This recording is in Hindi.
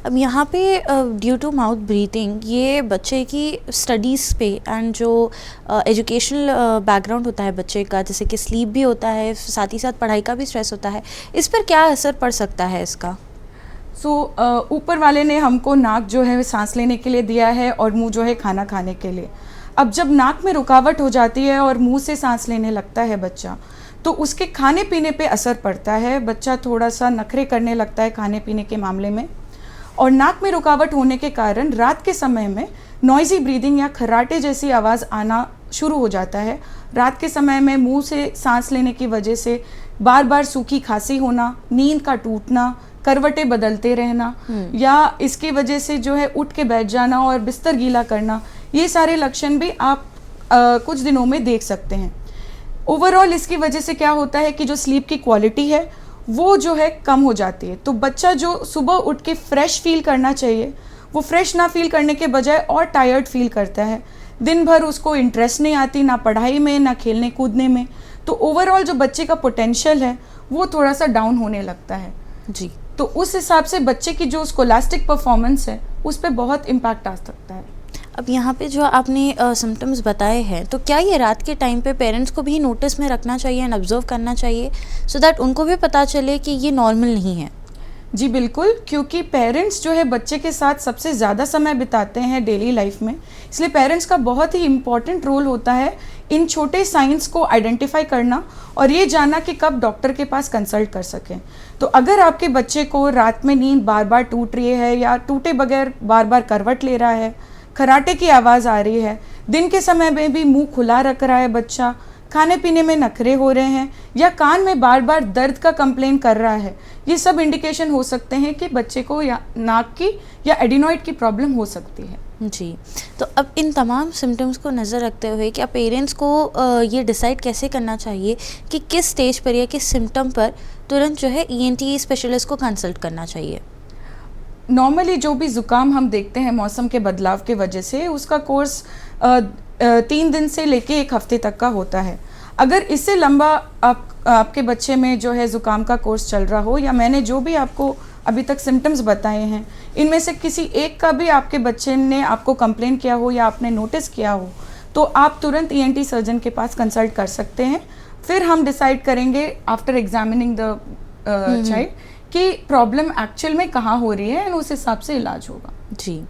अब यहाँ पे ड्यू टू माउथ ब्रीथिंग ये बच्चे की स्टडीज़ पे एंड जो एजुकेशनल बैकग्राउंड होता है बच्चे का, जैसे कि स्लीप भी होता है, साथ ही साथ पढ़ाई का भी स्ट्रेस होता है, इस पर क्या असर पड़ सकता है इसका? ऊपर वाले ने हमको नाक जो है सांस लेने के लिए दिया है और मुंह जो है खाना खाने के लिए। अब जब नाक में रुकावट हो जाती है और मुंह से सांस लेने लगता है बच्चा, तो उसके खाने पीने पे असर पड़ता है। बच्चा थोड़ा सा नखरे करने लगता है खाने पीने के मामले में, और नाक में रुकावट होने के कारण रात के समय में नॉइज़ी ब्रीदिंग या खर्राटे जैसी आवाज़ आना शुरू हो जाता है। रात के समय में मुंह से सांस लेने की वजह से बार बार सूखी खांसी होना, नींद का टूटना, करवटें बदलते रहना, या इसकी वजह से जो है उठ के बैठ जाना और बिस्तर गीला करना, ये सारे लक्षण भी आप कुछ दिनों में देख सकते हैं। ओवरऑल इसकी वजह से क्या होता है कि जो स्लीप की क्वालिटी है वो जो है कम हो जाती है। तो बच्चा जो सुबह उठ के फ्रेश फील करना चाहिए, वो फ्रेश ना फील करने के बजाय और टायर्ड फील करता है। दिन भर उसको इंटरेस्ट नहीं आती, ना पढ़ाई में ना खेलने कूदने में। तो ओवरऑल जो बच्चे का पोटेंशियल है वो थोड़ा सा डाउन होने लगता है जी। तो उस हिसाब से बच्चे की जो स्कोलास्टिक परफॉर्मेंस है उस पर बहुत इम्पैक्ट आ सकता है। अब यहाँ पे जो आपने सिम्टम्स बताए हैं, तो क्या ये रात के टाइम पे पेरेंट्स को भी नोटिस में रखना चाहिए एंड ऑब्जर्व करना चाहिए सो दैट उनको भी पता चले कि ये नॉर्मल नहीं है? जी बिल्कुल, क्योंकि पेरेंट्स जो है बच्चे के साथ सबसे ज़्यादा समय बिताते हैं डेली लाइफ में, इसलिए पेरेंट्स का बहुत ही इम्पॉर्टेंट रोल होता है इन छोटे साइंस को आइडेंटिफाई करना और ये जानना कि कब डॉक्टर के पास कंसल्ट कर सकें। तो अगर आपके बच्चे को रात में नींद बार बार टूट रही है या टूटे बगैर बार बार करवट ले रहा है, खर्राटे की आवाज़ आ रही है, दिन के समय में भी मुंह खुला रख रहा है बच्चा, खाने पीने में नखरे हो रहे हैं, या कान में बार बार दर्द का कंप्लेन कर रहा है, ये सब इंडिकेशन हो सकते हैं कि बच्चे को या नाक की या एडिनॉइड की प्रॉब्लम हो सकती है। जी। तो अब इन तमाम सिम्टम्स को नज़र रखते हुए क्या पेरेंट्स को ये डिसाइड कैसे करना चाहिए कि किस स्टेज पर या किस सिम्टम पर तुरंत जो है ENT स्पेशलिस्ट को कंसल्ट करना चाहिए? नॉर्मली जो भी ज़ुकाम हम देखते हैं मौसम के बदलाव के वजह से, उसका कोर्स 3 दिन से लेके 1 हफ्ते तक का होता है। अगर इससे लंबा आपके बच्चे में जो है ज़ुकाम का कोर्स चल रहा हो, या मैंने जो भी आपको अभी तक सिम्टम्स बताए हैं इनमें से किसी एक का भी आपके बच्चे ने आपको कंप्लेन किया हो या आपने नोटिस किया हो, तो आप तुरंत ENT सर्जन के पास कंसल्ट कर सकते हैं। फिर हम डिसाइड करेंगे आफ्टर एग्जामिनिंग द चाइल्ड कि प्रॉब्लम एक्चुअल में कहाँ हो रही है, और उस हिसाब से इलाज होगा। जी।